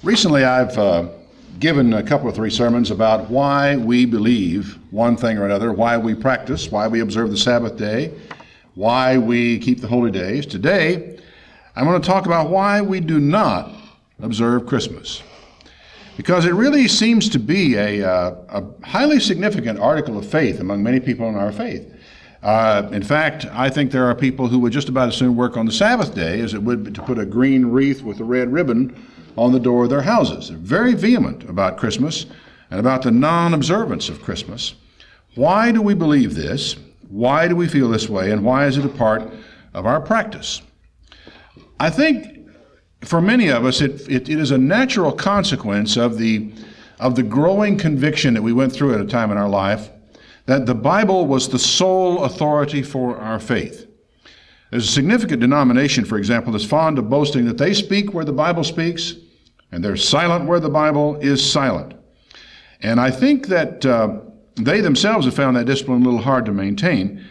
Recently, I've given a couple of three sermons about why we believe one thing or another, why we practice, why we observe the Sabbath day, why we keep the holy days. Today, I'm going to talk about why we do not observe Christmas. Because it really seems to be a highly significant article of faith among many people in our faith. In fact, I think there are people who would just about as soon work on the Sabbath day as it would be to put a green wreath with a red ribbon on the door of their houses. They're very vehement about Christmas and about the non-observance of Christmas. Why do we believe this? Why do we feel this way? And why is it a part of our practice? I think for many of us, it is a natural consequence of the growing conviction that we went through at a time in our life that the Bible was the sole authority for our faith. There's a significant denomination, for example, that's fond of boasting that they speak where the Bible speaks, and they're silent where the Bible is silent. And I think that they themselves have found that discipline a little hard to maintain.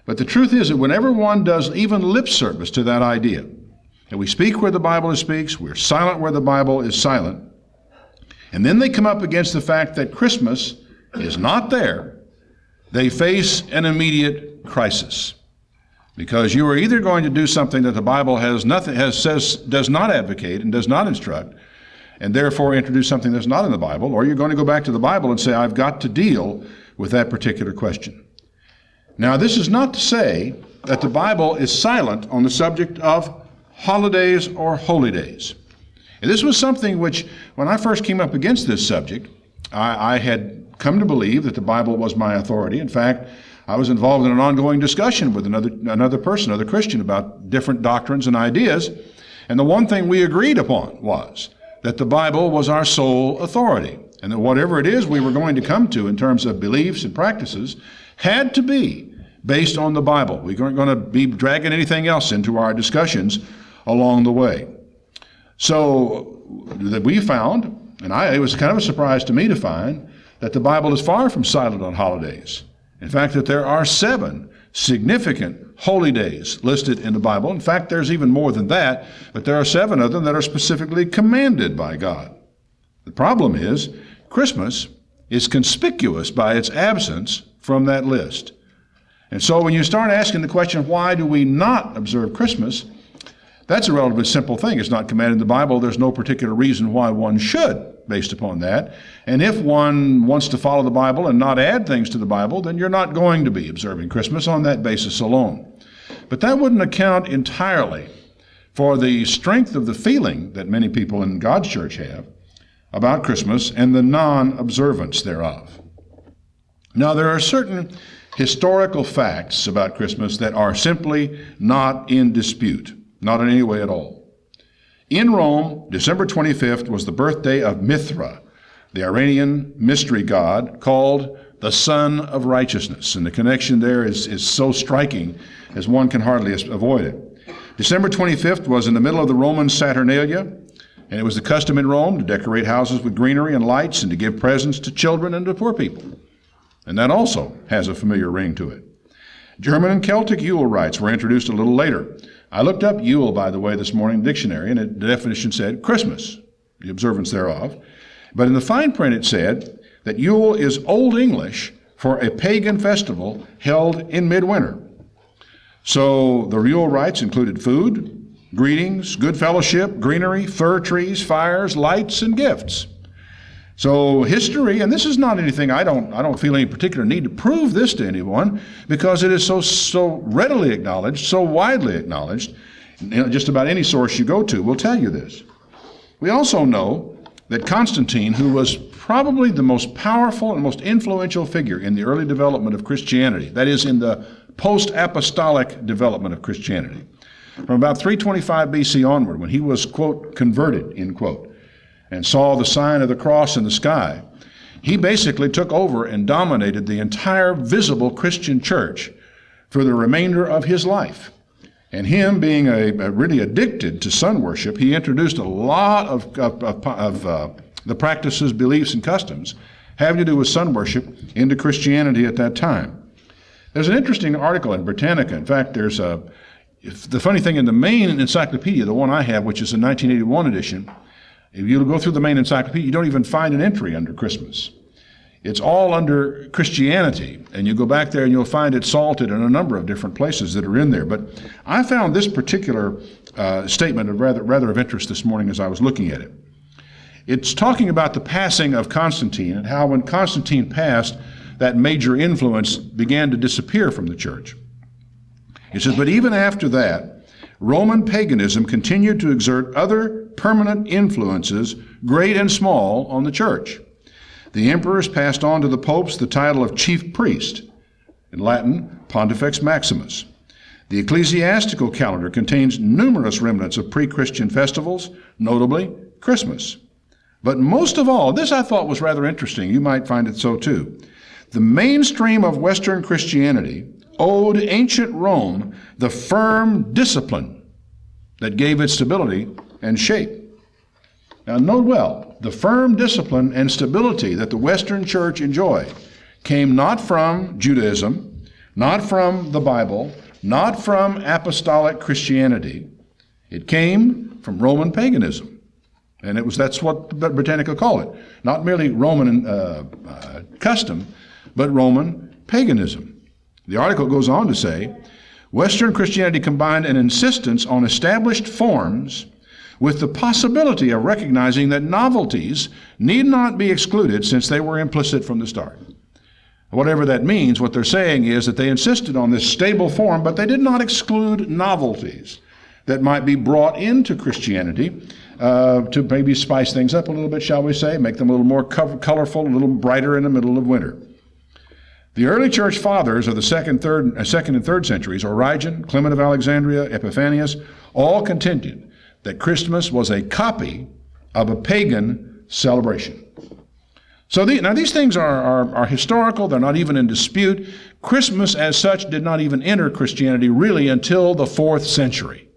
But the truth is that whenever one does even lip service to that idea, that we speak where the Bible speaks, we're silent where the Bible is silent, and then they come up against the fact that Christmas is not there, they face an immediate crisis. Because you are either going to do something that the Bible does not advocate and does not instruct, and therefore introduce something that's not in the Bible, or you're going to go back to the Bible and say, I've got to deal with that particular question. Now, this is not to say that the Bible is silent on the subject of holidays or holy days. And this was something which, when I first came up against this subject, I had come to believe that the Bible was my authority. In fact, I was involved in an ongoing discussion with another Christian, about different doctrines and ideas. And the one thing we agreed upon was that the Bible was our sole authority, and that whatever it is we were going to come to in terms of beliefs and practices had to be based on the Bible. We weren't going to be dragging anything else into our discussions along the way. So that we found, and it was kind of a surprise to me to find, that the Bible is far from silent on holidays. In fact, that there are 7 significant holy days listed in the Bible. In fact, there's even more than that, but there are 7 of them that are specifically commanded by God. The problem is, Christmas is conspicuous by its absence from that list. And so when you start asking the question, why do we not observe Christmas? That's a relatively simple thing. It's not commanded in the Bible. There's no particular reason why one should, based upon that. And if one wants to follow the Bible and not add things to the Bible, then you're not going to be observing Christmas on that basis alone. But that wouldn't account entirely for the strength of the feeling that many people in God's church have about Christmas and the non-observance thereof. Now, there are certain historical facts about Christmas that are simply not in dispute. Not in any way at all. In Rome, December 25th was the birthday of Mithra, the Iranian mystery god called the Son of Righteousness. And the connection there is so striking as one can hardly avoid it. December 25th was in the middle of the Roman Saturnalia, and it was the custom in Rome to decorate houses with greenery and lights and to give presents to children and to poor people. And that also has a familiar ring to it. German and Celtic Yule rites were introduced a little later. I looked up Yule, by the way, this morning in the dictionary, and the definition said Christmas, the observance thereof. But in the fine print it said that Yule is Old English for a pagan festival held in midwinter. So the Yule rites included food, greetings, good fellowship, greenery, fir trees, fires, lights, and gifts. So history, and this is not anything, I don't feel any particular need to prove this to anyone, because it is so readily acknowledged, so widely acknowledged, just about any source you go to will tell you this. We also know that Constantine, who was probably the most powerful and most influential figure in the early development of Christianity, that is, in the post-apostolic development of Christianity, from about 325 BC onward, when he was, quote, converted, end quote, and saw the sign of the cross in the sky, he basically took over and dominated the entire visible Christian church for the remainder of his life. And him being really addicted to sun worship, he introduced a lot of the practices, beliefs, and customs having to do with sun worship into Christianity at that time. There's an interesting article in Britannica. In fact, there's the funny thing in the main encyclopedia, the one I have, which is a 1981 edition, If you go through the main encyclopedia, you don't even find an entry under Christmas. It's all under Christianity, and you go back there and you'll find it salted in a number of different places that are in there. But I found this particular statement of rather of interest this morning as I was looking at it. It's talking about the passing of Constantine and how when Constantine passed, that major influence began to disappear from the church. It says, but even after that, Roman paganism continued to exert other permanent influences, great and small, on the church. The emperors passed on to the popes the title of chief priest, in Latin, Pontifex Maximus. The ecclesiastical calendar contains numerous remnants of pre-Christian festivals, notably Christmas. But most of all, this I thought was rather interesting. You might find it so too. The mainstream of Western Christianity owed ancient Rome the firm discipline that gave it stability and shape. Now note well, the firm discipline and stability that the Western church enjoyed came not from Judaism, not from the Bible, not from apostolic Christianity. It came from Roman paganism. And that's what Britannica called it. Not merely Roman custom, but Roman paganism. The article goes on to say, Western Christianity combined an insistence on established forms with the possibility of recognizing that novelties need not be excluded since they were implicit from the start. Whatever that means, what they're saying is that they insisted on this stable form, but they did not exclude novelties that might be brought into Christianity to maybe spice things up a little bit, shall we say, make them a little more colorful, a little brighter in the middle of winter. The early church fathers of the second and third centuries, Origen, Clement of Alexandria, Epiphanius, all contended that Christmas was a copy of a pagan celebration. So now these things are historical. They're not even in dispute. Christmas as such did not even enter Christianity really until the 4th century.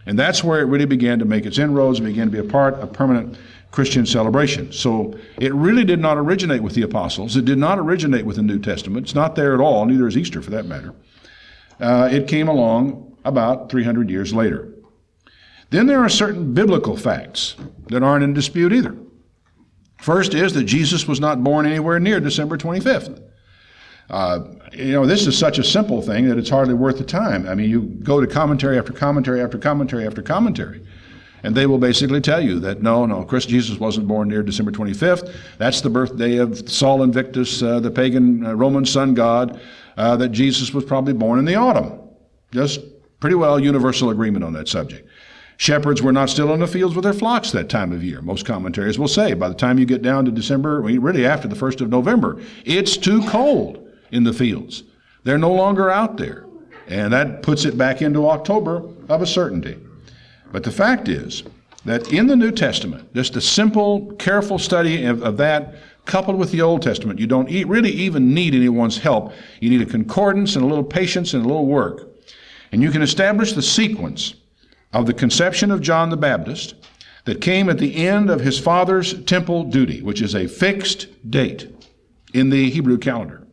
And that's where it really began to make its inroads and began to be a part of permanent Christian celebration. So it really did not originate with the apostles. It did not originate with the New Testament. It's not there at all. Neither is Easter for that matter. It came along about 300 years later. Then there are certain biblical facts that aren't in dispute either. First is that Jesus was not born anywhere near December 25th. This is such a simple thing that it's hardly worth the time. I mean, you go to commentary after commentary after commentary after commentary, and they will basically tell you that no, Jesus wasn't born near December 25th. That's the birthday of Sol Invictus, the pagan Roman sun god, that Jesus was probably born in the autumn. Just pretty well universal agreement on that subject. Shepherds were not still in the fields with their flocks that time of year. Most commentaries will say by the time you get down to December, really after the 1st of November, it's too cold in the fields. They're no longer out there. And that puts it back into October of a certainty. But the fact is that in the New Testament, just a simple, careful study of that, coupled with the Old Testament, you don't really even need anyone's help. You need a concordance and a little patience and a little work. And you can establish the sequence of the conception of John the Baptist that came at the end of his father's temple duty, which is a fixed date in the Hebrew calendar.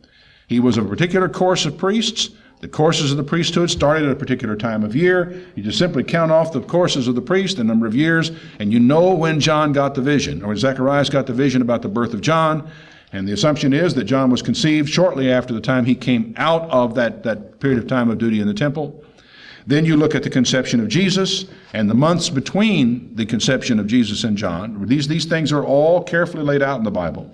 He was of a particular course of priests. The courses of the priesthood started at a particular time of year. You just simply count off the courses of the priest, the number of years, and you know when John got the vision, or when Zacharias got the vision about the birth of John. And the assumption is that John was conceived shortly after the time he came out of that period of time of duty in the temple. Then you look at the conception of Jesus and the months between the conception of Jesus and John. These things are all carefully laid out in the Bible.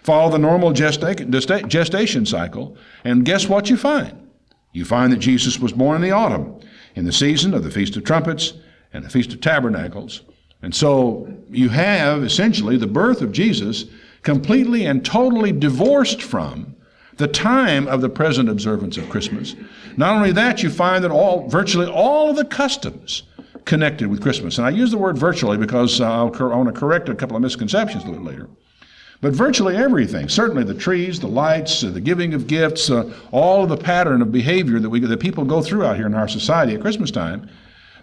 Follow the normal gestation cycle, and guess what you find? You find that Jesus was born in the autumn, in the season of the Feast of Trumpets and the Feast of Tabernacles. And so you have essentially the birth of Jesus completely and totally divorced from the time of the present observance of Christmas. Not only that, you find that virtually all of the customs connected with Christmas, and I use the word virtually because I want to correct a couple of misconceptions a little later, but virtually everything, certainly the trees, the lights, the giving of gifts, all of the pattern of behavior that people go through out here in our society at Christmas time,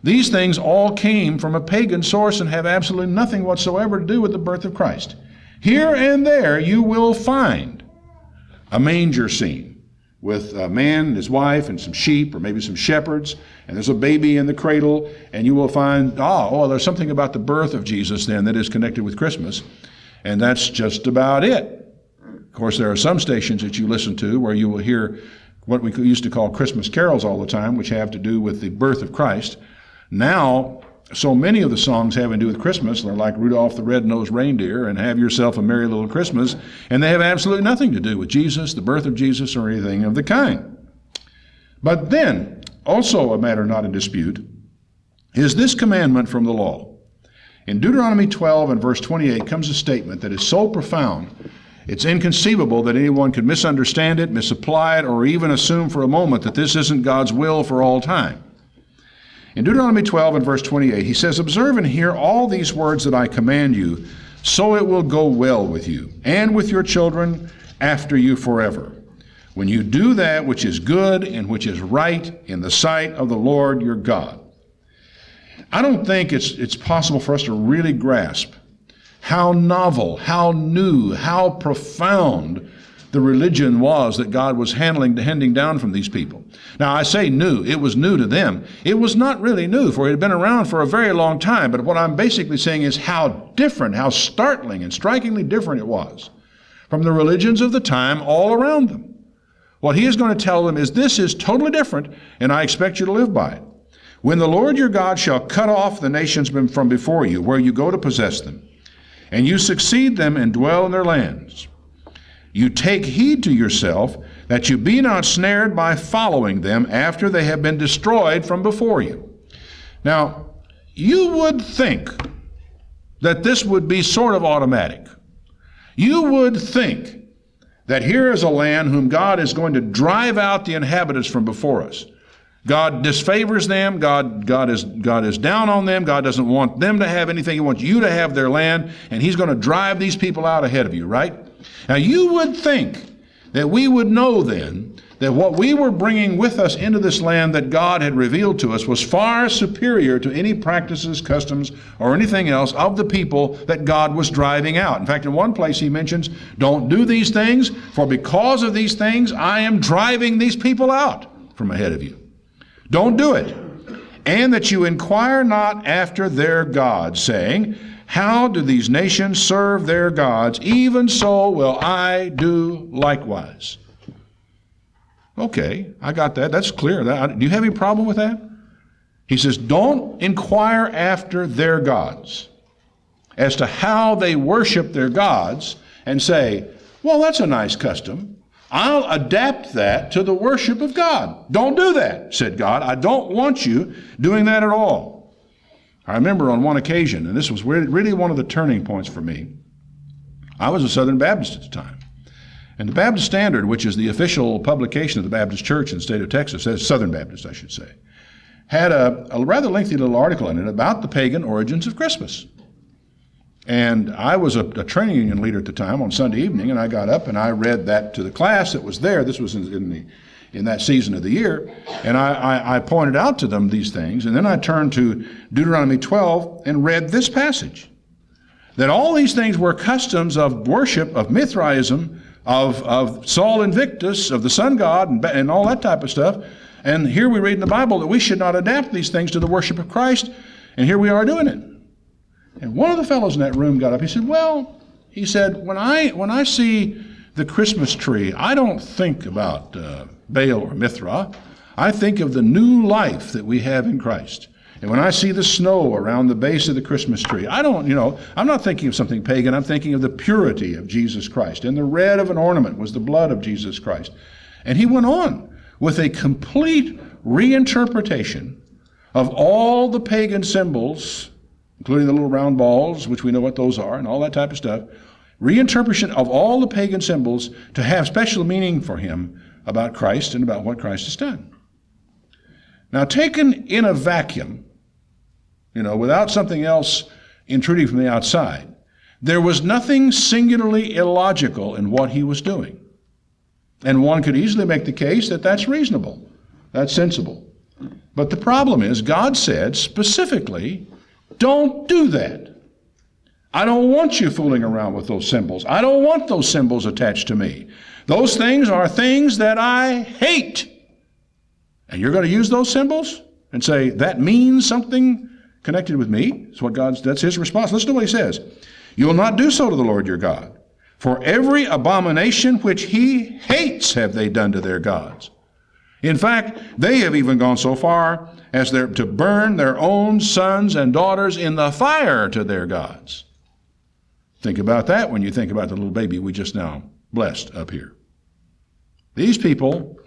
these things all came from a pagan source and have absolutely nothing whatsoever to do with the birth of Christ. Here and there you will find a manger scene. with a man and his wife and some sheep or maybe some shepherds, and there's a baby in the cradle, and you will find, there's something about the birth of Jesus then that is connected with Christmas, and that's just about it. Of course, there are some stations that you listen to where you will hear what we used to call Christmas carols all the time, which have to do with the birth of Christ. Now, so many of the songs having to do with Christmas, they're like Rudolph the Red-Nosed Reindeer and Have Yourself a Merry Little Christmas, and they have absolutely nothing to do with Jesus, the birth of Jesus, or anything of the kind. But then, also a matter not in dispute, is this commandment from the law. In Deuteronomy 12 and verse 28 comes a statement that is so profound, it's inconceivable that anyone could misunderstand it, misapply it, or even assume for a moment that this isn't God's will for all time. In Deuteronomy 12 and verse 28, he says, "Observe and hear all these words that I command you, so it will go well with you, and with your children after you forever, when you do that which is good and which is right in the sight of the Lord your God." I don't think it's possible for us to really grasp how novel, how new, how profound the religion was that God was handing down from these people. Now, I say new. It was new to them. It was not really new, for it had been around for a very long time. But what I'm basically saying is how different, how startling and strikingly different it was from the religions of the time all around them. What he is going to tell them is this is totally different, and I expect you to live by it. "When the Lord your God shall cut off the nations from before you, where you go to possess them, and you succeed them and dwell in their lands, you take heed to yourself that you be not snared by following them after they have been destroyed from before you." Now, you would think that this would be sort of automatic. You would think that here is a land whom God is going to drive out the inhabitants from before us. God disfavors them. God is down on them. God doesn't want them to have anything. He wants you to have their land, and he's going to drive these people out ahead of you, right? Now, you would think that we would know then that what we were bringing with us into this land that God had revealed to us was far superior to any practices, customs, or anything else of the people that God was driving out. In fact, in one place he mentions, "Don't do these things, for because of these things I am driving these people out from ahead of you." Don't do it. "And that you inquire not after their gods, saying, How do these nations serve their gods? Even so will I do likewise." Okay, I got that. That's clear. Do you have any problem with that? He says, don't inquire after their gods as to how they worship their gods and say, well, that's a nice custom. I'll adapt that to the worship of God. Don't do that, said God. I don't want you doing that at all. I remember on one occasion, and this was really one of the turning points for me, I was a Southern Baptist at the time. And the Baptist Standard, which is the official publication of the Baptist Church in the state of Texas, Southern Baptist, I should say, had a rather lengthy little article in it about the pagan origins of Christmas. And I was a training union leader at the time on Sunday evening, and I got up and I read that to the class that was there. This was in that season of the year. And I pointed out to them these things, and then I turned to Deuteronomy 12 and read this passage. That all these things were customs of worship, of Mithraism, of Sol Invictus, of the sun god, and all that type of stuff. And here we read in the Bible that we should not adapt these things to the worship of Christ, and here we are doing it. And one of the fellows in that room got up. He said, when I see the Christmas tree, I don't think about Baal or Mithra. I think of the new life that we have in Christ. And when I see the snow around the base of the Christmas tree, I'm not thinking of something pagan. I'm thinking of the purity of Jesus Christ. And the red of an ornament was the blood of Jesus Christ. And he went on with a complete reinterpretation of all the pagan symbols, including the little round balls, which we know what those are, and all that type of stuff, reinterpretation of all the pagan symbols to have special meaning for him about Christ and about what Christ has done. Now, taken in a vacuum, without something else intruding from the outside, there was nothing singularly illogical in what he was doing. And one could easily make the case that that's reasonable, that's sensible. But the problem is, God said specifically, don't do that. I don't want you fooling around with those symbols. I don't want those symbols attached to me. Those things are things that I hate. And you're going to use those symbols and say, that means something connected with me? That's his response. Listen to what he says. You will not do so to the Lord your God. For every abomination which he hates have they done to their gods. In fact, they have even gone so far as to burn their own sons and daughters in the fire to their gods. Think about that when you think about the little baby we just now blessed up here. These people,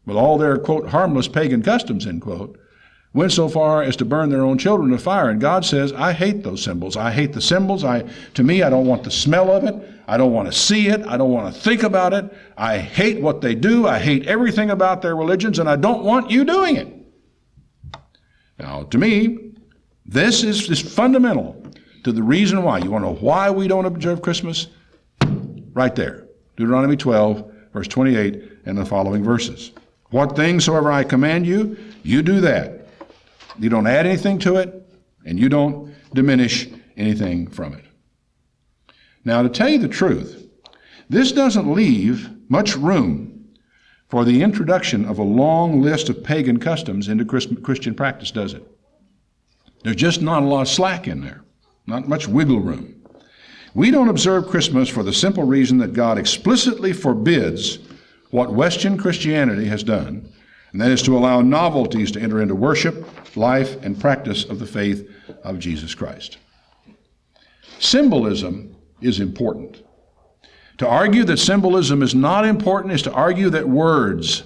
with all their, quote, harmless pagan customs, end quote, went so far as to burn their own children in fire. And God says, I hate those symbols. I hate the symbols. To me, I don't want the smell of it. I don't want to see it. I don't want to think about it. I hate what they do. I hate everything about their religions, and I don't want you doing it. Now, to me, this is fundamental to the reason why. You want to know why we don't observe Christmas? Right there. Deuteronomy 12, verse 28, and the following verses. What things soever I command you, you do that. You don't add anything to it, and you don't diminish anything from it. Now, to tell you the truth, this doesn't leave much room for the introduction of a long list of pagan customs into Christian practice, does it? There's just not a lot of slack in there, not much wiggle room. We don't observe Christmas for the simple reason that God explicitly forbids what Western Christianity has done, and that is to allow novelties to enter into worship, life, and practice of the faith of Jesus Christ. Symbolism is important. To argue that symbolism is not important is to argue that words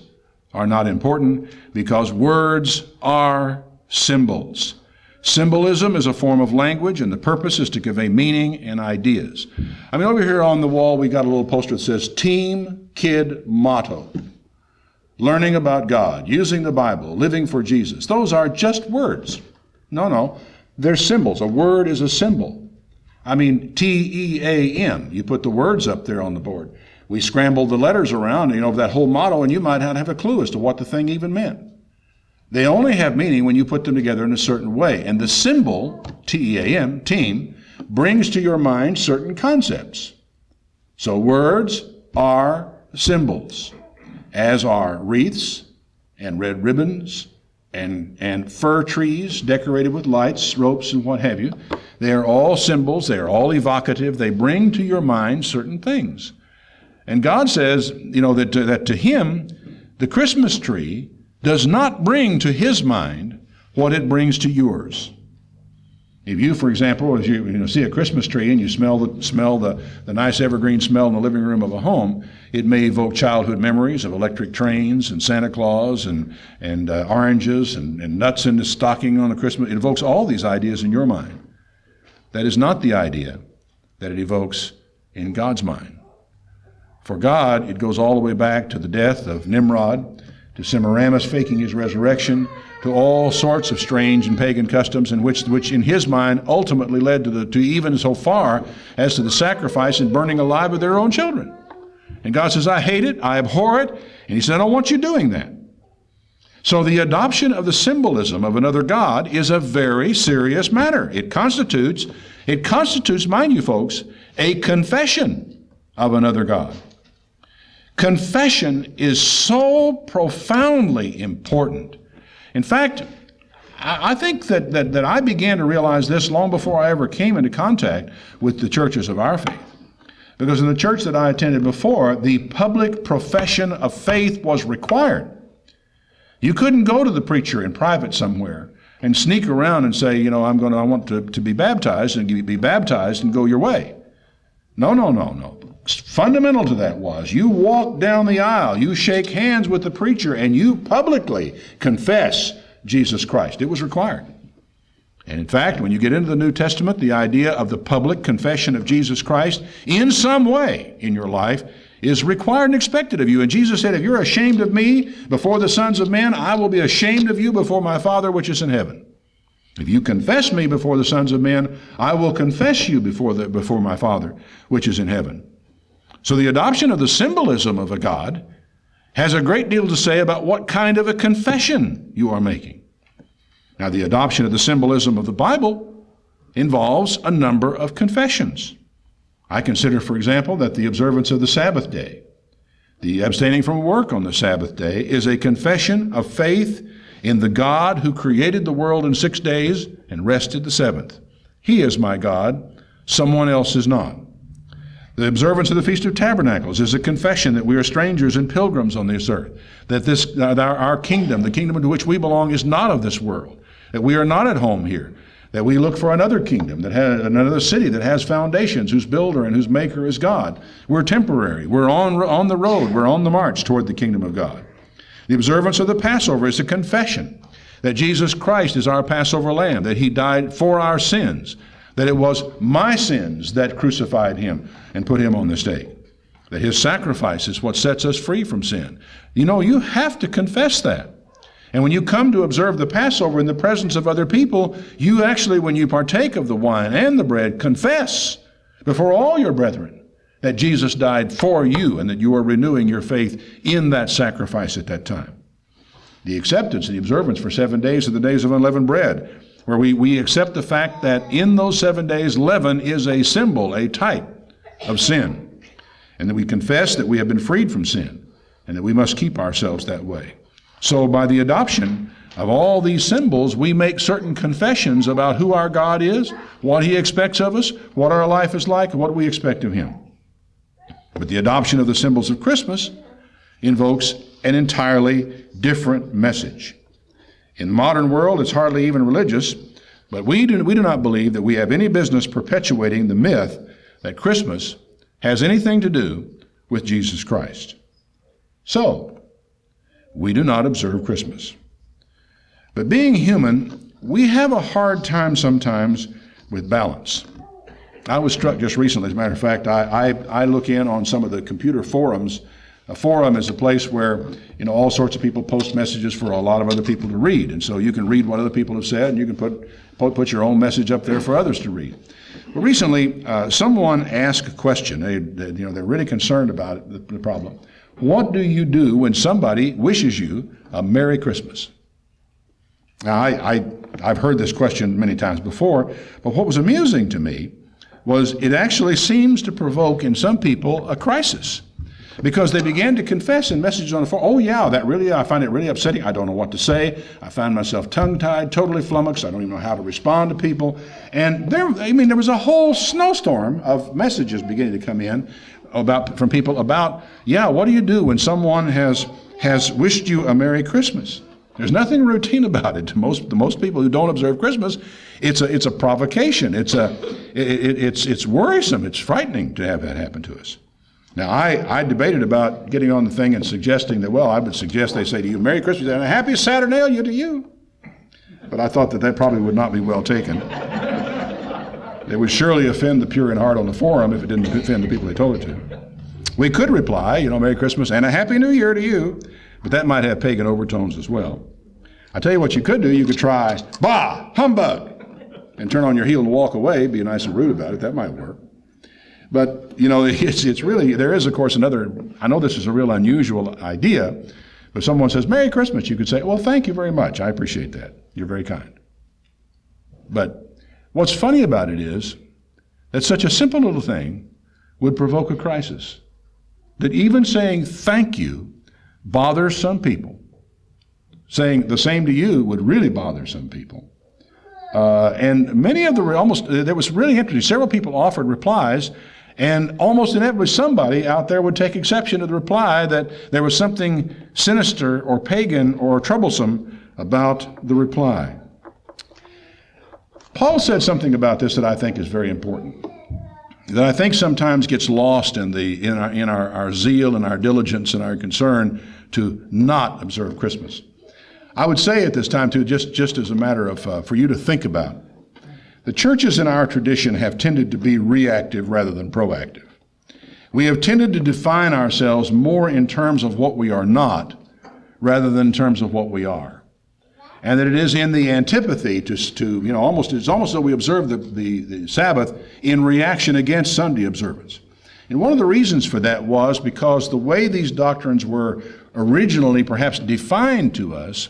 are not important, because words are symbols. Symbolism is a form of language, and the purpose is to convey meaning and ideas. I mean, over here on the wall, we got a little poster that says, Team Kid Motto. Learning about God, using the Bible, living for Jesus. Those are just words. No, they're symbols. A word is a symbol. I mean, T-E-A-M. You put the words up there on the board. We scrambled the letters around, that whole motto, and you might not have a clue as to what the thing even meant. They only have meaning when you put them together in a certain way. And the symbol, T-E-A-M, team, brings to your mind certain concepts. So words are symbols, as are wreaths and red ribbons and fir trees decorated with lights, ropes, and what have you. They are all symbols. They are all evocative. They bring to your mind certain things. And God says, that to him, the Christmas tree does not bring to his mind what it brings to yours. If you, for example, as you see a Christmas tree and you smell the nice evergreen smell in the living room of a home, it may evoke childhood memories of electric trains and Santa Claus and oranges and nuts in the stocking on the Christmas. It evokes all these ideas in your mind. That is not the idea that it evokes in God's mind. For God, it goes all the way back to the death of Nimrod, to Semiramis faking his resurrection, to all sorts of strange and pagan customs, in which in his mind ultimately led to even so far as to the sacrifice and burning alive of their own children. And God says, I hate it, I abhor it, and he said, I don't want you doing that. So the adoption of the symbolism of another God is a very serious matter. It constitutes, mind you folks, a confession of another God. Confession is so profoundly important. In fact, I think that I began to realize this long before I ever came into contact with the churches of our faith. Because in the church that I attended before, the public profession of faith was required. You couldn't go to the preacher in private somewhere and sneak around and say, I want to be baptized, and be baptized and go your way. No. Fundamental to that was you walk down the aisle, you shake hands with the preacher, and you publicly confess Jesus Christ. It was required. And in fact, when you get into the New Testament, the idea of the public confession of Jesus Christ in some way in your life is required and expected of you. And Jesus said, if you're ashamed of me before the sons of men, I will be ashamed of you before my Father which is in heaven. If you confess me before the sons of men, I will confess you before my Father which is in heaven. So the adoption of the symbolism of a God has a great deal to say about what kind of a confession you are making. Now, the adoption of the symbolism of the Bible involves a number of confessions. I consider, for example, that the observance of the Sabbath day, the abstaining from work on the Sabbath day, is a confession of faith in the God who created the world in 6 days and rested the seventh. He is my God, someone else is not. The observance of the Feast of Tabernacles is a confession that we are strangers and pilgrims on this earth, that our kingdom, the kingdom to which we belong, is not of this world, that we are not at home here, that we look for another kingdom, that has another city that has foundations, whose builder and whose maker is God. We're temporary. We're on the road. We're on the march toward the kingdom of God. The observance of the Passover is a confession that Jesus Christ is our Passover lamb, that he died for our sins, that it was my sins that crucified him and put him on the stake, that his sacrifice is what sets us free from sin. You know, you have to confess that. And when you come to observe the Passover in the presence of other people, you actually, when you partake of the wine and the bread, confess before all your brethren that Jesus died for you and that you are renewing your faith in that sacrifice at that time. The acceptance, the observance for 7 days of the days of unleavened bread, where we accept the fact that in those 7 days, leaven is a symbol, a type of sin, and that we confess that we have been freed from sin and that we must keep ourselves that way. So by the adoption of all these symbols, we make certain confessions about who our God is, what he expects of us, what our life is like, and what we expect of him. But the adoption of the symbols of Christmas invokes an entirely different message. In the modern world, it's hardly even religious, but we do not believe that we have any business perpetuating the myth that Christmas has anything to do with Jesus Christ. So, we do not observe Christmas. But being human, we have a hard time sometimes with balance. I was struck just recently, as a matter of fact, I look in on some of the computer forums. A forum is a place where, all sorts of people post messages for a lot of other people to read. And so you can read what other people have said, and you can put your own message up there for others to read. But recently, someone asked a question. They're really concerned about it, the problem. What do you do when somebody wishes you a Merry Christmas? Now, I've heard this question many times before, but what was amusing to me was it actually seems to provoke in some people a crisis. Because they began to confess in messages on the phone, oh yeah, I find it really upsetting. I don't know what to say. I find myself tongue-tied, totally flummoxed. I don't even know how to respond to people. And there was a whole snowstorm of messages beginning to come in from people about, what do you do when someone has wished you a Merry Christmas? There's nothing routine about it. To most people who don't observe Christmas, it's a provocation. It's worrisome. It's frightening to have that happen to us. Now, I debated about getting on the thing and suggesting that, I would suggest they say to you, Merry Christmas and a happy Saturnalia to you. But I thought that probably would not be well taken. It would surely offend the pure in heart on the forum if it didn't offend the people they told it to. We could reply, Merry Christmas and a Happy New Year to you, but that might have pagan overtones as well. I tell you what you could do. You could try, bah, humbug, and turn on your heel and walk away, be nice and rude about it. That might work. But, it's really, there is, of course, I know this is a real unusual idea, but if someone says, Merry Christmas, you could say, well, thank you very much. I appreciate that. You're very kind. But what's funny about it is that such a simple little thing would provoke a crisis. That even saying thank you bothers some people. Saying the same to you would really bother some people. And many of that was really interesting. Several people offered replies, and almost inevitably somebody out there would take exception to the reply that there was something sinister or pagan or troublesome about the reply. Paul said something about this that I think is very important, that I think sometimes gets lost in our zeal and our diligence and our concern to not observe Christmas. I would say at this time, too, just as a matter of for you to think about, the churches in our tradition have tended to be reactive rather than proactive. We have tended to define ourselves more in terms of what we are not rather than in terms of what we are. And that it is in the antipathy to it's almost as though we observe the Sabbath in reaction against Sunday observance. And one of the reasons for that was because the way these doctrines were originally perhaps defined to us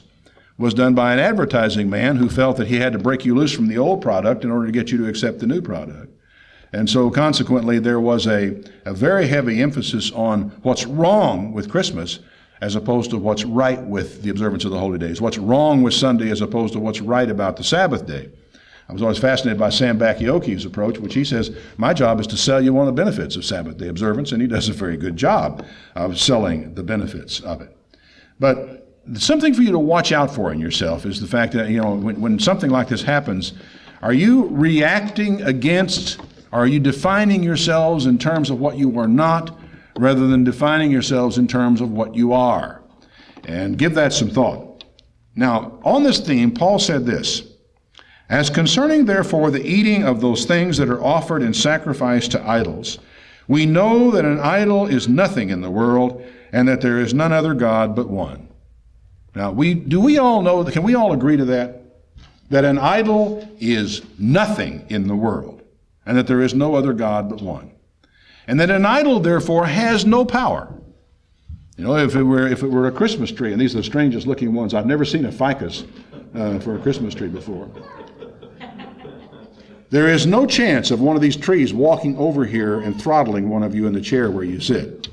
was done by an advertising man who felt that he had to break you loose from the old product in order to get you to accept the new product. And so consequently, there was a very heavy emphasis on what's wrong with Christmas as opposed to what's right with the observance of the holy days, what's wrong with Sunday as opposed to what's right about the Sabbath day. I was always fascinated by Sam Bakioki's approach, which he says, my job is to sell you one of the benefits of Sabbath day observance, and he does a very good job of selling the benefits of it. But something for you to watch out for in yourself is the fact that, when something like this happens, are you reacting against, are you defining yourselves in terms of what you are not, rather than defining yourselves in terms of what you are? And give that some thought. Now, on this theme, Paul said this, as concerning, therefore, the eating of those things that are offered in sacrifice to idols, we know that an idol is nothing in the world, and that there is none other God but one. Now, do we all know, can we all agree to that? That an idol is nothing in the world, and that there is no other God but one. And that an idol, therefore, has no power. If it were a Christmas tree, and these are the strangest looking ones, I've never seen a ficus for a Christmas tree before. There is no chance of one of these trees walking over here and throttling one of you in the chair where you sit.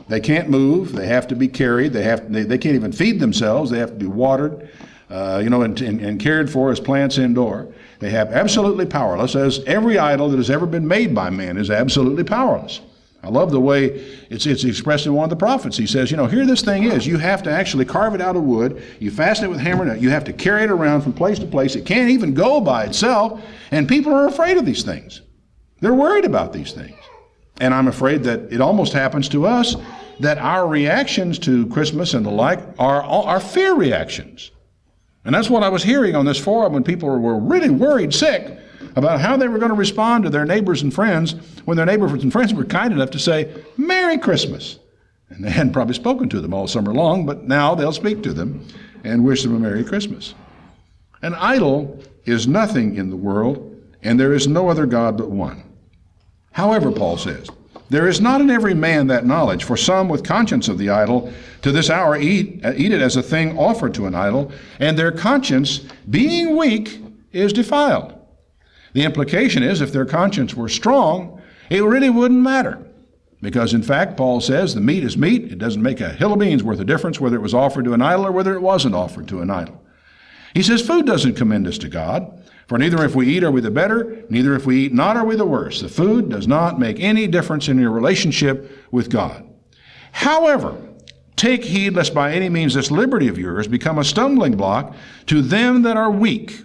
They can't move. They have to be carried. They can't even feed themselves. They have to be watered, and cared for as plants indoor. They have absolutely powerless, as every idol that has ever been made by man is absolutely powerless. I love the way it's expressed in one of the prophets. He says, here this thing is. You have to actually carve it out of wood. You fasten it with hammer and you have to carry it around from place to place. It can't even go by itself. And people are afraid of these things. They're worried about these things. And I'm afraid that it almost happens to us that our reactions to Christmas and the like are fear reactions. And that's what I was hearing on this forum when people were really worried sick about how they were going to respond to their neighbors and friends when their neighbors and friends were kind enough to say, Merry Christmas. And they hadn't probably spoken to them all summer long, but now they'll speak to them and wish them a Merry Christmas. An idol is nothing in the world, and there is no other God but one. However, Paul says, there is not in every man that knowledge, for some with conscience of the idol to this hour eat it as a thing offered to an idol, and their conscience, being weak, is defiled. The implication is if their conscience were strong, it really wouldn't matter. Because in fact, Paul says the meat is meat. It doesn't make a hill of beans worth of difference whether it was offered to an idol or whether it wasn't offered to an idol. He says food doesn't commend us to God, for neither if we eat are we the better, neither if we eat not are we the worse. The food does not make any difference in your relationship with God. However, take heed lest by any means this liberty of yours become a stumbling block to them that are weak.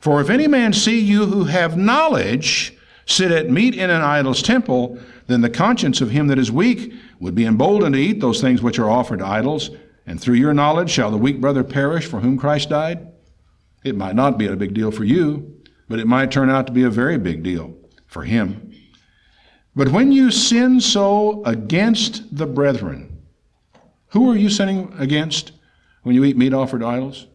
For if any man see you who have knowledge sit at meat in an idol's temple, then the conscience of him that is weak would be emboldened to eat those things which are offered to idols, and through your knowledge shall the weak brother perish for whom Christ died? It might not be a big deal for you, but it might turn out to be a very big deal for him. But when you sin so against the brethren, who are you sinning against when you eat meat offered to idols?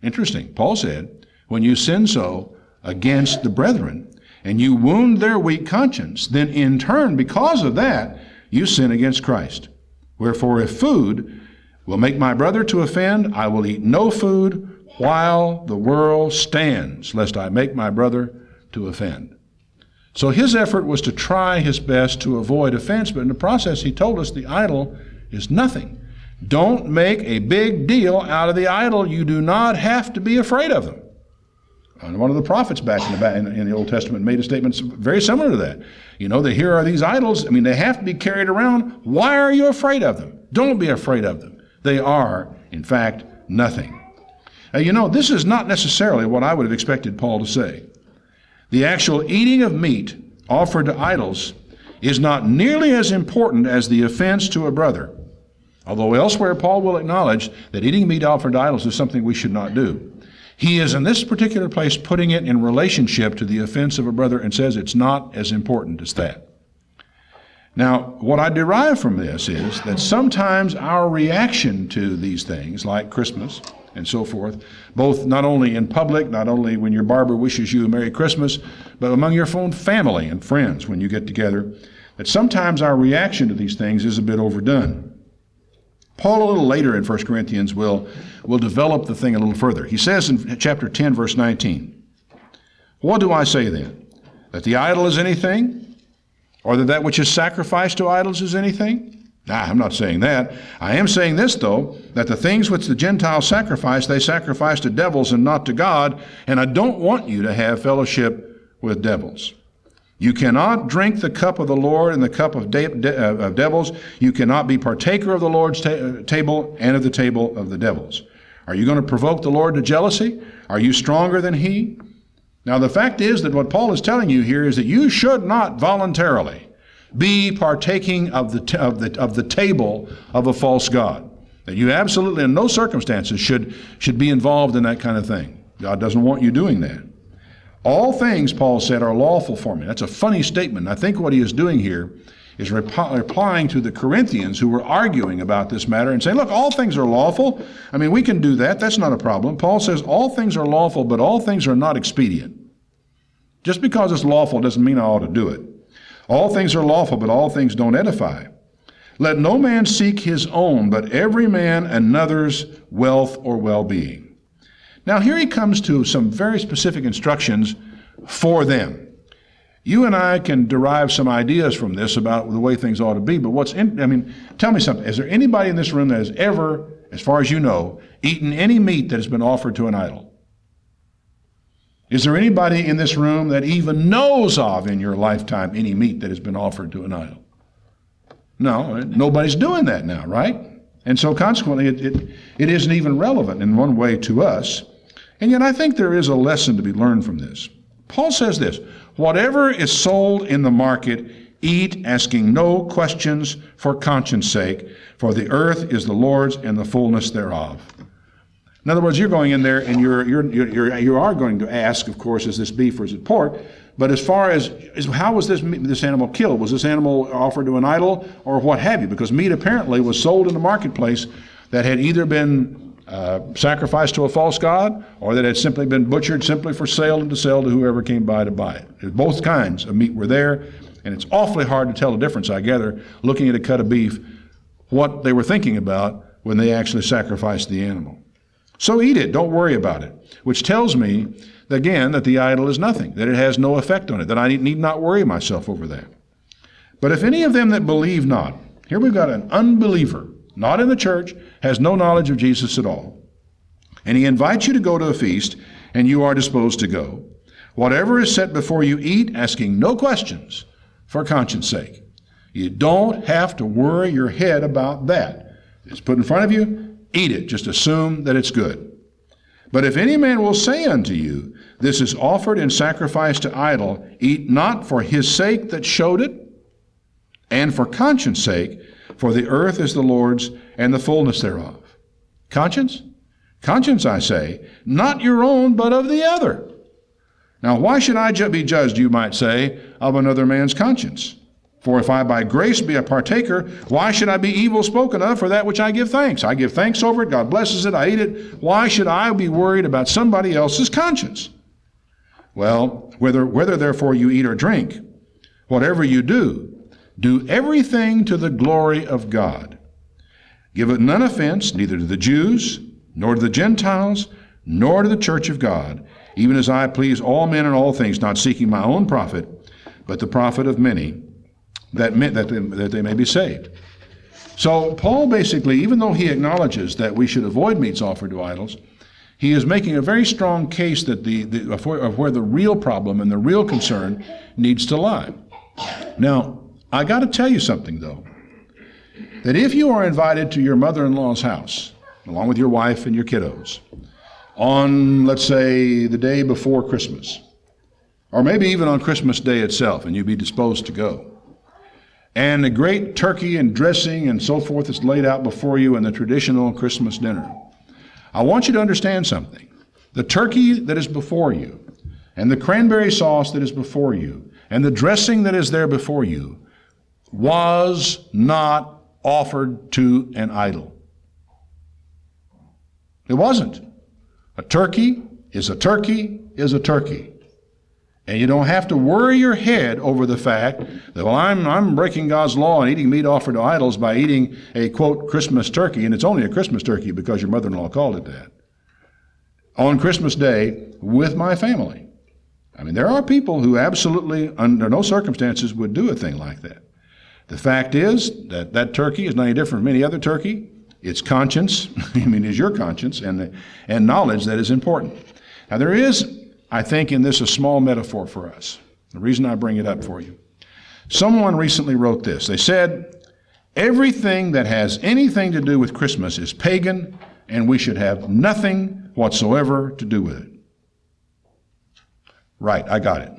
Interesting. Paul said, when you sin so against the brethren, and you wound their weak conscience, then in turn, because of that, you sin against Christ. Wherefore, if food will make my brother to offend, I will eat no food while the world stands, lest I make my brother to offend. So his effort was to try his best to avoid offense, but in the process he told us the idol is nothing. Don't make a big deal out of the idol. You do not have to be afraid of them. And one of the prophets back in the Old Testament made a statement very similar to that. That here are these idols. They have to be carried around. Why are you afraid of them? Don't be afraid of them. They are, in fact, nothing. This is not necessarily what I would have expected Paul to say. The actual eating of meat offered to idols is not nearly as important as the offense to a brother. Although elsewhere Paul will acknowledge that eating meat offered to idols is something we should not do. He is in this particular place putting it in relationship to the offense of a brother and says it's not as important as that. Now, what I derive from this is that sometimes our reaction to these things, like Christmas and so forth, both not only in public, not only when your barber wishes you a Merry Christmas, but among your own family and friends when you get together, that sometimes our reaction to these things is a bit overdone. Paul, a little later in 1 Corinthians, will develop the thing a little further. He says in chapter 10, verse 19, "What do I say then? That the idol is anything? Or that which is sacrificed to idols is anything? I'm not saying that. I am saying this, though, that the things which the Gentiles sacrifice, they sacrifice to devils and not to God, and I don't want you to have fellowship with devils. You cannot drink the cup of the Lord and the cup of devils. You cannot be partaker of the Lord's table and of the table of the devils. Are you going to provoke the Lord to jealousy? Are you stronger than He?" Now, the fact is that what Paul is telling you here is that you should not voluntarily be partaking of the table of a false god. That you absolutely, in no circumstances, should be involved in that kind of thing. God doesn't want you doing that. All things, Paul said, are lawful for me. That's a funny statement. I think what he is doing here is replying to the Corinthians who were arguing about this matter and saying, look, all things are lawful. I mean, we can do that. That's not a problem. Paul says all things are lawful, but all things are not expedient. Just because it's lawful doesn't mean I ought to do it. All things are lawful, but all things don't edify. Let no man seek his own, but every man another's wealth or well-being. Now here he comes to some very specific instructions for them. You and I can derive some ideas from this about the way things ought to be, but tell me something. Is there anybody in this room that has ever, as far as you know, eaten any meat that has been offered to an idol? Is there anybody in this room that even knows of in your lifetime any meat that has been offered to an idol? No, nobody's doing that now, right? And so consequently, it isn't even relevant in one way to us. And yet I think there is a lesson to be learned from this. Paul says this, "Whatever is sold in the market, eat, asking no questions for conscience sake, for the earth is the Lord's and the fullness thereof." In other words, you're going in there and you are going to ask, of course, is this beef or is it pork? But as far as how was this animal killed? Was this animal offered to an idol or what have you? Because meat apparently was sold in the marketplace that had either been sacrificed to a false god or that had simply been butchered simply for sale and to sell to whoever came by to buy it. Both kinds of meat were there, and it's awfully hard to tell the difference, I gather, looking at a cut of beef, what they were thinking about when they actually sacrificed the animal. So eat it, don't worry about it, which tells me, again, that the idol is nothing, that it has no effect on it, that I need not worry myself over that. But if any of them that believe not, here we've got an unbeliever, not in the church, has no knowledge of Jesus at all, and he invites you to go to a feast, and you are disposed to go. Whatever is set before you, eat, asking no questions for conscience sake. You don't have to worry your head about that. It's put in front of you, eat it. Just assume that it's good. But if any man will say unto you, this is offered in sacrifice to idol, eat not for his sake that showed it, and for conscience sake, for the earth is the Lord's and the fullness thereof. Conscience? Conscience, I say, not your own, but of the other. Now, why should I be judged, you might say, of another man's conscience? For if I by grace be a partaker, why should I be evil spoken of for that which I give thanks? I give thanks over it, God blesses it, I eat it. Why should I be worried about somebody else's conscience? Well, whether therefore you eat or drink, whatever you do everything to the glory of God. Give it none offense, neither to the Jews, nor to the Gentiles, nor to the church of God, even as I please all men in all things, not seeking my own profit, but the profit of many, that they may be saved. So Paul basically, even though he acknowledges that we should avoid meats offered to idols, he is making a very strong case that of where the real problem and the real concern needs to lie. Now, I got to tell you something, though, that if you are invited to your mother-in-law's house, along with your wife and your kiddos, on, let's say, the day before Christmas, or maybe even on Christmas Day itself, and you be disposed to go, and a great turkey and dressing and so forth is laid out before you in the traditional Christmas dinner, I want you to understand something. The turkey that is before you, and the cranberry sauce that is before you, and the dressing that is there before you, was not offered to an idol. It wasn't. A turkey is a turkey is a turkey. And you don't have to worry your head over the fact that, well, I'm breaking God's law and eating meat offered to idols by eating a, quote, Christmas turkey, and it's only a Christmas turkey because your mother-in-law called it that, on Christmas Day with my family. I mean, there are people who absolutely, under no circumstances, would do a thing like that. The fact is that that turkey is not any different from any other turkey. It's conscience, is your conscience, and knowledge that is important. Now, there is, I think, in this a small metaphor for us. The reason I bring it up for you. Someone recently wrote this. They said, everything that has anything to do with Christmas is pagan, and we should have nothing whatsoever to do with it. Right, I got it.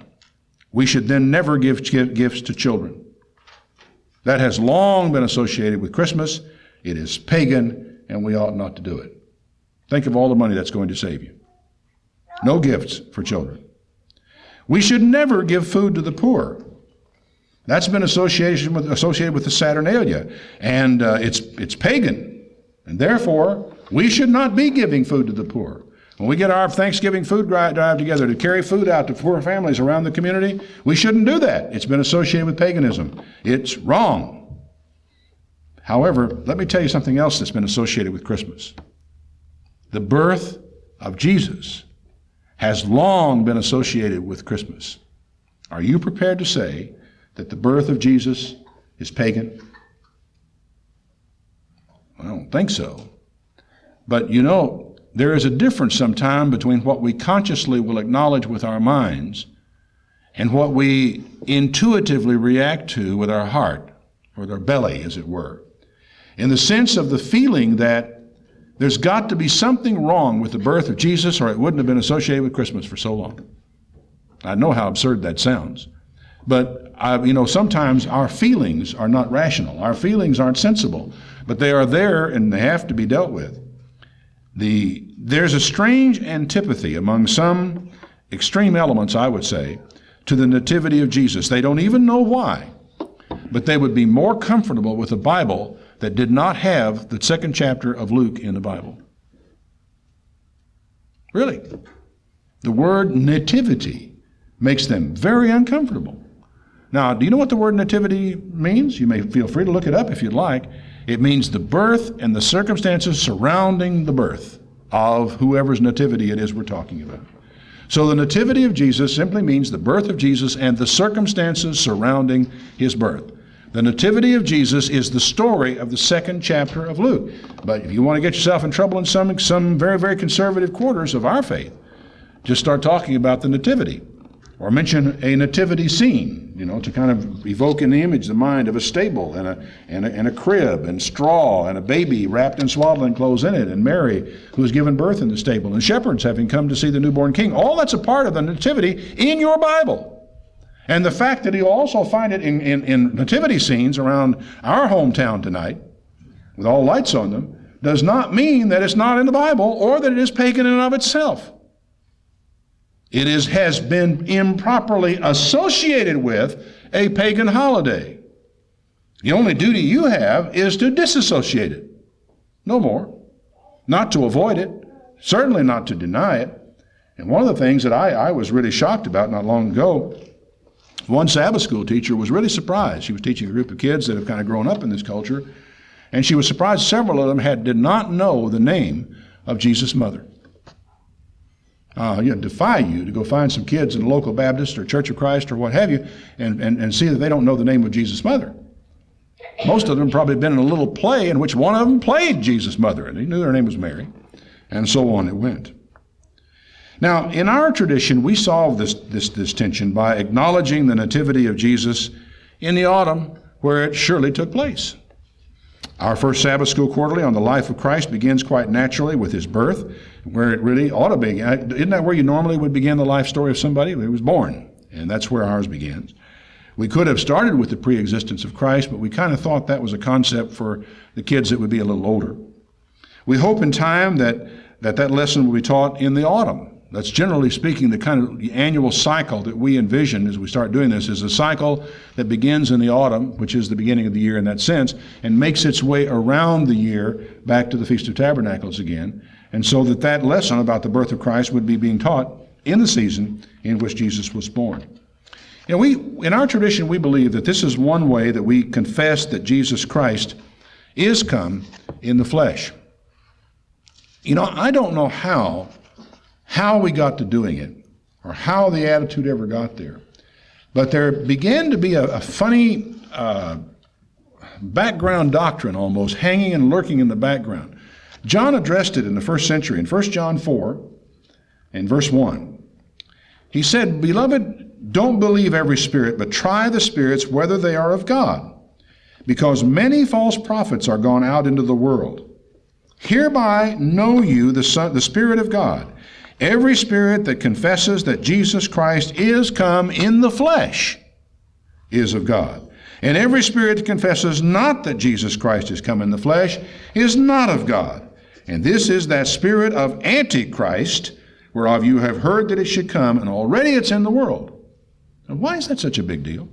We should then never give gifts to children. That has long been associated with Christmas. It is pagan, and we ought not to do it. Think of all the money that's going to save you. No gifts for children. We should never give food to the poor. That's been associated with the Saturnalia, and it's pagan, and therefore we should not be giving food to the poor. When we get our Thanksgiving food drive together to carry food out to poor families around the community, we shouldn't do that. It's been associated with paganism. It's wrong. However, let me tell you something else that's been associated with Christmas. The birth of Jesus has long been associated with Christmas. Are you prepared to say that the birth of Jesus is pagan? I don't think so. But you know, there is a difference sometime between what we consciously will acknowledge with our minds and what we intuitively react to with our heart, or with our belly, as it were, in the sense of the feeling that there's got to be something wrong with the birth of Jesus, or it wouldn't have been associated with Christmas for so long. I know how absurd that sounds, but sometimes our feelings are not rational. Our feelings aren't sensible, but they are there and they have to be dealt with. There's a strange antipathy among some extreme elements, I would say, to the Nativity of Jesus. They don't even know why, but they would be more comfortable with a Bible that did not have the second chapter of Luke in the Bible. Really. The word nativity makes them very uncomfortable. Now, do you know what the word nativity means? You may feel free to look it up if you'd like. It means the birth and the circumstances surrounding the birth of whoever's nativity it is we're talking about. So the nativity of Jesus simply means the birth of Jesus and the circumstances surrounding his birth. The nativity of Jesus is the story of the second chapter of Luke. But if you want to get yourself in trouble in some very, very conservative quarters of our faith, just start talking about the nativity. Or mention a nativity scene, to kind of evoke in the image the mind of a stable and a crib and straw and a baby wrapped in swaddling clothes in it, and Mary who was given birth in the stable, and shepherds having come to see the newborn king. All that's a part of the nativity in your Bible. And the fact that you'll also find it in nativity scenes around our hometown tonight, with all lights on them, does not mean that it's not in the Bible or that it is pagan in and of itself. It has been improperly associated with a pagan holiday. The only duty you have is to disassociate it. No more. Not to avoid it. Certainly not to deny it. And one of the things that I was really shocked about not long ago, one Sabbath school teacher was really surprised. She was teaching a group of kids that have kind of grown up in this culture, and she was surprised several of them did not know the name of Jesus' mother. Defy you to go find some kids in a local Baptist or Church of Christ or what have you and see that they don't know the name of Jesus' mother. Most of them probably been in a little play in which one of them played Jesus' mother, and they knew her name was Mary, and so on it went. Now, in our tradition, we solve this tension by acknowledging the nativity of Jesus in the autumn where it surely took place. Our first Sabbath School Quarterly on the life of Christ begins quite naturally with his birth, where it really ought to begin. Isn't that where you normally would begin the life story of somebody? He was born, and that's where ours begins. We could have started with the pre-existence of Christ, but we kind of thought that was a concept for the kids that would be a little older. We hope in time that lesson will be taught in the autumn. That's generally speaking the kind of annual cycle that we envision as we start doing this is a cycle that begins in the autumn, which is the beginning of the year in that sense, and makes its way around the year back to the Feast of Tabernacles again. And so that lesson about the birth of Christ would be being taught in the season in which Jesus was born. And in our tradition, we believe that this is one way that we confess that Jesus Christ is come in the flesh. You know, I don't know how we got to doing it, or how the attitude ever got there. But there began to be a funny background doctrine almost hanging and lurking in the background. John addressed it in the first century in 1 John 4 and verse 1. He said, "Beloved, don't believe every spirit, but try the spirits whether they are of God, because many false prophets are gone out into the world. Hereby know you the Spirit of God. Every spirit that confesses that Jesus Christ is come in the flesh is of God. And every spirit that confesses not that Jesus Christ is come in the flesh is not of God. And this is that spirit of Antichrist, whereof you have heard that it should come, and already it's in the world." And why is that such a big deal?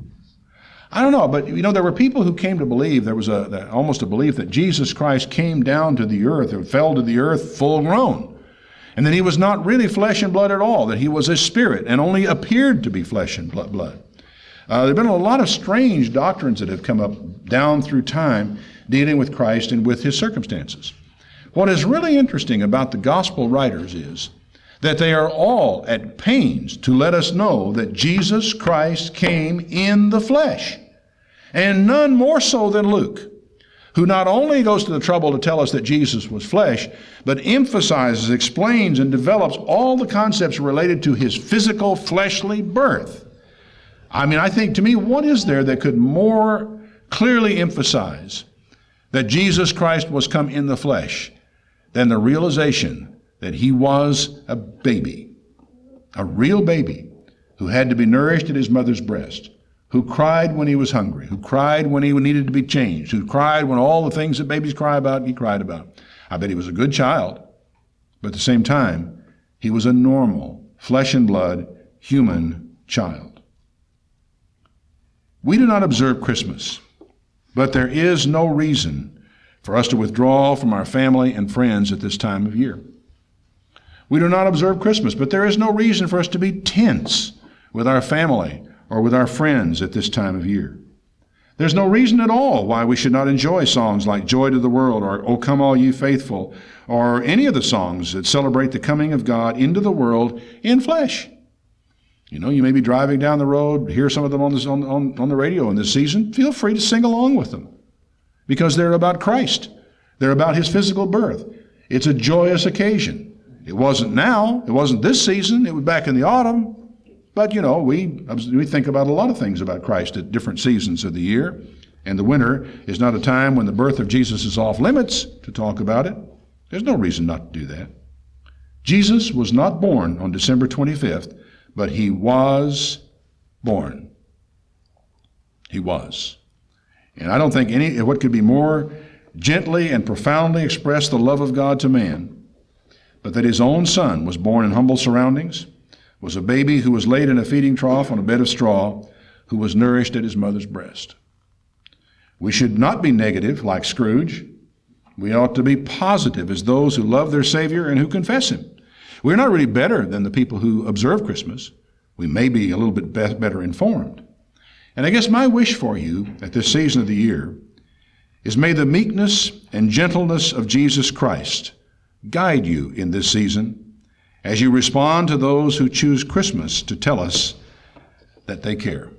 I don't know, but you know, there were people who came to believe, there was almost a belief that Jesus Christ came down to the earth, or fell to the earth full grown. And that he was not really flesh and blood at all, that he was a spirit and only appeared to be flesh and blood. There have been a lot of strange doctrines that have come up down through time dealing with Christ and with his circumstances. What is really interesting about the gospel writers is that they are all at pains to let us know that Jesus Christ came in the flesh. And none more so than Luke, who not only goes to the trouble to tell us that Jesus was flesh, but emphasizes, explains, and develops all the concepts related to his physical, fleshly birth. I mean, I think, to me, what is there that could more clearly emphasize that Jesus Christ was come in the flesh than the realization that he was a baby, a real baby, who had to be nourished at his mother's breast, who cried when he was hungry, who cried when he needed to be changed, who cried when all the things that babies cry about, he cried about. I bet he was a good child, but at the same time, he was a normal, flesh and blood, human child. We do not observe Christmas, but there is no reason for us to withdraw from our family and friends at this time of year. We do not observe Christmas, but there is no reason for us to be tense with our family or with our friends at this time of year. There's no reason at all why we should not enjoy songs like Joy to the World or O Come All Ye Faithful, or any of the songs that celebrate the coming of God into the world in flesh. You know, you may be driving down the road, hear some of them on the radio in this season. Feel free to sing along with them, because they're about Christ. They're about his physical birth. It's a joyous occasion. It wasn't now. It wasn't this season. It was back in the autumn. But, you know, we think about a lot of things about Christ at different seasons of the year. And the winter is not a time when the birth of Jesus is off limits to talk about it. There's no reason not to do that. Jesus was not born on December 25th, but he was born. He was. And I don't think what could be more gently and profoundly express the love of God to man, but that his own son was born in humble surroundings, was a baby who was laid in a feeding trough on a bed of straw, who was nourished at his mother's breast. We should not be negative like Scrooge. We ought to be positive as those who love their Savior and who confess him. We're not really better than the people who observe Christmas. We may be a little bit better informed. And I guess my wish for you at this season of the year is, may the meekness and gentleness of Jesus Christ guide you in this season as you respond to those who choose Christmas to tell us that they care.